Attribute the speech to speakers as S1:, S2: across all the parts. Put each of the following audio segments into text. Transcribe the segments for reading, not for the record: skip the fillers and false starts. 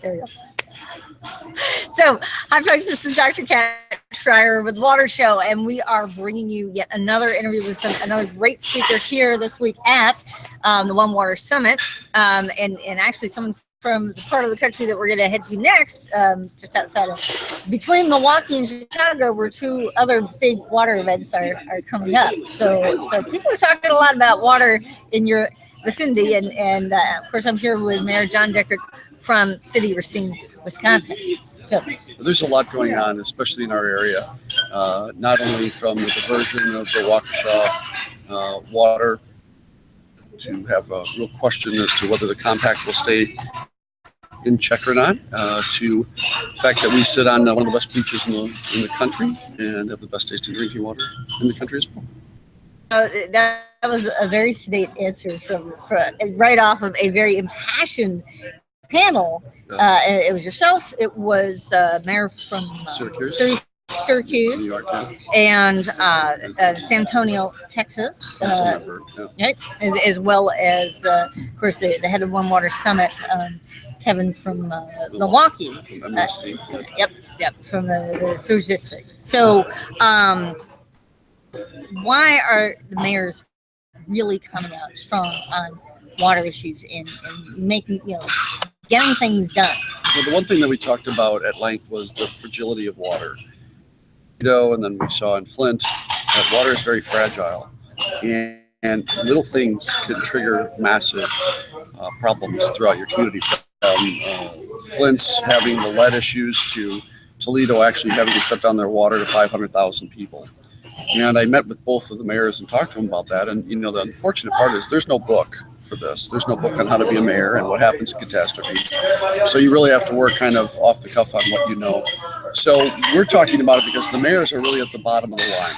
S1: There you go. So, hi folks, this is Dr. Kat Schreier with Water Show, and we are bringing you yet another interview with another great speaker here this week at the One Water Summit, and actually someone from the part of the country that we're going to head to next, just outside of, between Milwaukee and Chicago, where two other big water events are coming up. So people are talking a lot about water in your vicinity, and of course I'm here with Mayor John Dickert from City Racine, Wisconsin. So
S2: there's a lot going on, especially in our area, not only from the diversion of the Waukesha water to have a real question as to whether the compact will stay in check or not, to the fact that we sit on one of the best beaches in the country and have the best tasting drinking water in the country as well.
S1: That was a very sedate answer from right off of a very impassioned panel. It was yourself. It was Mayor from Syracuse, New York, and San Antonio, Texas, right? As well as, of course, the head of One Water Summit, Kevin from Milwaukee.
S2: From MSD.
S1: Yep, from the sewage district. So, why are the mayors really coming out strong on water issues and making, getting things done?
S2: Well, the one thing that we talked about at length was the fragility of water. And then we saw in Flint that water is very fragile, and little things can trigger massive problems throughout your community. Flint's having the lead issues to Toledo actually having to shut down their water to 500,000 people. And I met with both of the mayors and talked to them about that. And, the unfortunate part is there's no book for this. There's no book on how to be a mayor and what happens in catastrophe. So you really have to work kind of off the cuff on what you know. So we're talking about it because the mayors are really at the bottom of the line.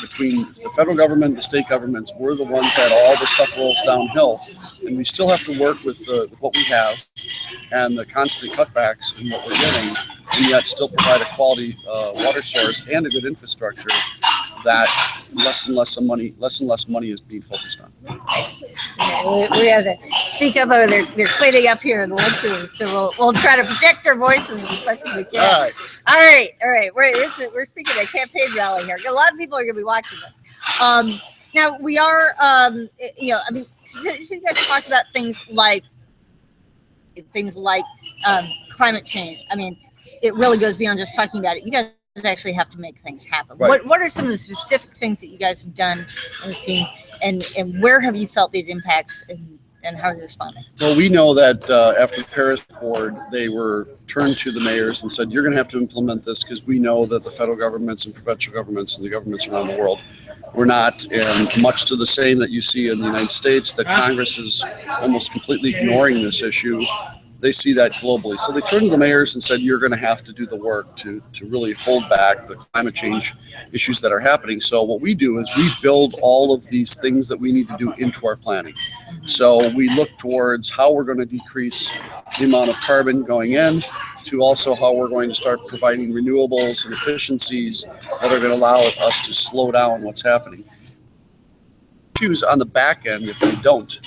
S2: Between the federal government, the state governments, we're the ones that all this stuff rolls downhill. And we still have to work with what we have and the constant cutbacks in what we're getting, and yet still provide a quality water source and a good infrastructure that less and less money is being focused on.
S1: We have to speak up over there. They're cleaning up here in the lunchroom, so we'll try to project our voices as much as we can. All right. We're speaking at a campaign rally here. A lot of people are going to be watching this. Now we are, you guys talked about things like climate change. I mean, it really goes beyond just talking about it. You guys actually have to make things happen. Right. What are some of the specific things that you guys have done in the scene, and where have you felt these impacts, and how are you responding?
S2: Well, we know that after the Paris Accord, they were turned to the mayors and said, you're going to have to implement this because we know that the federal governments and provincial governments and the governments around the world were not, and much to the same that you see in the United States, that Congress is almost completely ignoring this issue. They see that globally. So they turned to the mayors and said, you're going to have to do the work to really hold back the climate change issues that are happening. So what we do is we build all of these things that we need to do into our planning. So we look towards how we're going to decrease the amount of carbon going in, to also how we're going to start providing renewables and efficiencies that are going to allow us to slow down what's happening. Issues on the back end, if we don't,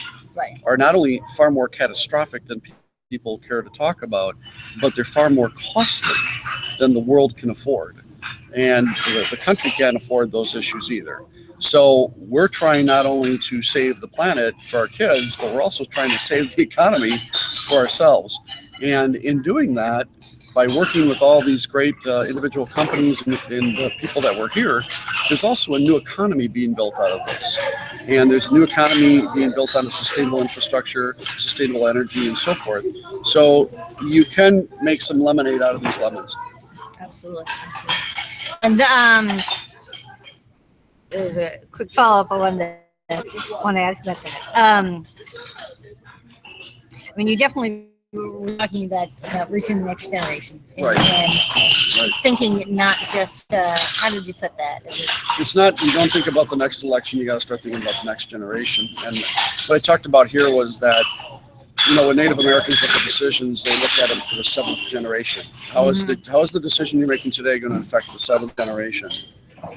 S2: are not only far more catastrophic than people care to talk about, but they're far more costly than the world can afford. And the country can't afford those issues either. So we're trying not only to save the planet for our kids, but we're also trying to save the economy for ourselves. And in doing that, by working with all these great individual companies and the people that work here, there's also a new economy being built out of this. And there's a new economy being built on a sustainable infrastructure, sustainable energy, and so forth. So you can make some lemonade out of these lemons.
S1: Absolutely. And there's a quick follow-up I want to ask about that. I mean, you definitely were talking about reaching the next generation, and thinking not just how did you put that?
S2: It's not, you don't think about the next election, you got to start thinking about the next generation. And what I talked about here was that, when Native Americans look at decisions, they look at them for the seventh generation. How is the decision you're making today going to affect the seventh generation?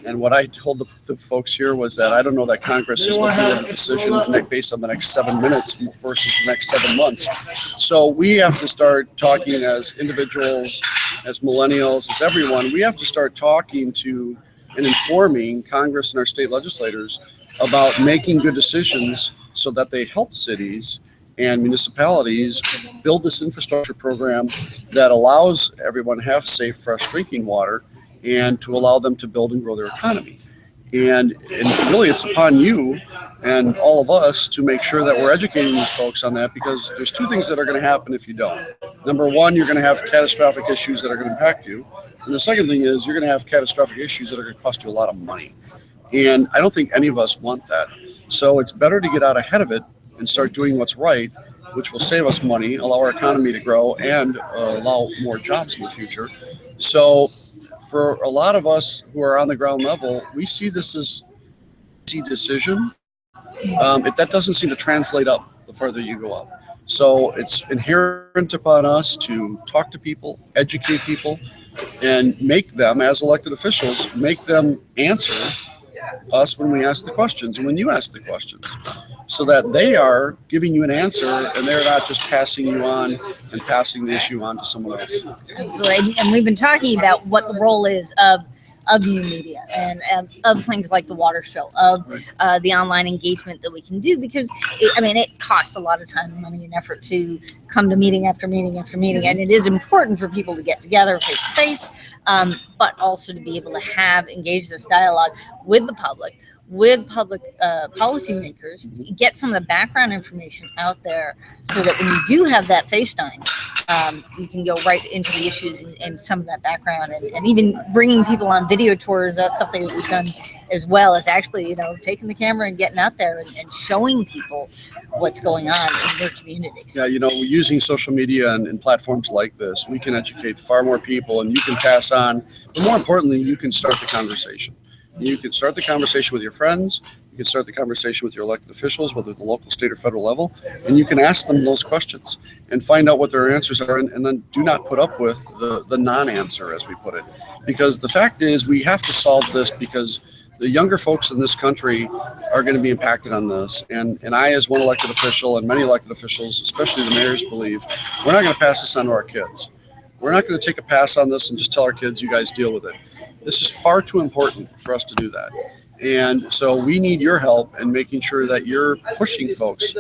S2: And what I told the folks here was that I don't know that Congress is looking at a decision based on the next 7 minutes versus the next 7 months. So we have to start talking as individuals, as millennials, as everyone. We have to start talking to and informing Congress and our state legislators about making good decisions so that they help cities and municipalities build this infrastructure program that allows everyone to have safe, fresh drinking water and to allow them to build and grow their economy. And really, it's upon you and all of us to make sure that we're educating these folks on that, because there's two things that are going to happen if you don't. Number one, you're going to have catastrophic issues that are going to impact you. And the second thing is you're going to have catastrophic issues that are going to cost you a lot of money. And I don't think any of us want that. So it's better to get out ahead of it and start doing what's right, which will save us money, allow our economy to grow, and allow more jobs in the future. So for a lot of us who are on the ground level, we see this as an easy decision. That doesn't seem to translate up the further you go up. So it's inherent upon us to talk to people, educate people, and make them, as elected officials, make them answer us when we ask the questions and when you ask the questions, so that they are giving you an answer and they're not just passing you on and passing the issue on to someone else.
S1: Absolutely. And we've been talking about what the role is of new media and of things like the water show, of the online engagement that we can do, because it costs a lot of time, money, and effort to come to meeting after meeting after meeting, and it is important for people to get together face to face, but also to be able to engage this dialogue with the public, with public policymakers, get some of the background information out there, so that when you do have that FaceTime, you can go right into the issues and some of that background, and even bringing people on video tours. That's something that we've done as well, as actually, taking the camera and getting out there and showing people what's going on in their communities.
S2: Yeah, using social media and platforms like this, we can educate far more people, and you can pass on, but more importantly, you can start the conversation. You can start the conversation with your friends. You can start the conversation with your elected officials, whether at the local, state, or federal level, and you can ask them those questions and find out what their answers are, and then do not put up with the non-answer, as we put it. Because the fact is, we have to solve this, because the younger folks in this country are going to be impacted on this. And I, as one elected official, and many elected officials, especially the mayors, believe we're not going to pass this on to our kids. We're not going to take a pass on this and just tell our kids, you guys deal with it. This is far too important for us to do that. And so we need your help in making sure that you're pushing folks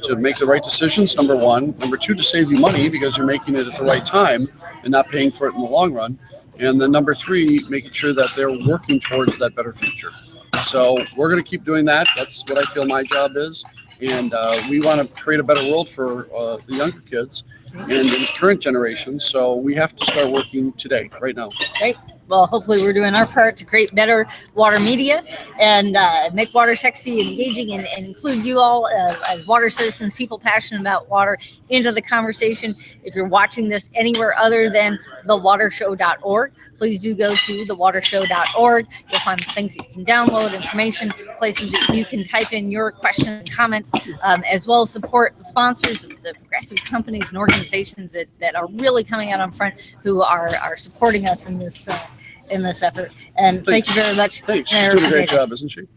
S2: to make the right decisions, number one. Number two, to save you money, because you're making it at the right time and not paying for it in the long run. And then number three, making sure that they're working towards that better future. So we're going to keep doing that. That's what I feel my job is. And we want to create a better world for the younger kids and the current generation. So we have to start working today, right now.
S1: Great. Well, hopefully we're doing our part to create better water media and make water sexy and engaging, and include you all as water citizens, people passionate about water, into the conversation. If you're watching this anywhere other than thewatershow.org, please do go to thewatershow.org. You'll find things that you can download, information, places that you can type in your questions and comments, as well as support the sponsors, the progressive companies and organizations that are really coming out on front, who are supporting us in this effort. And thank you very much.
S2: Thanks. She's doing a great job, isn't she?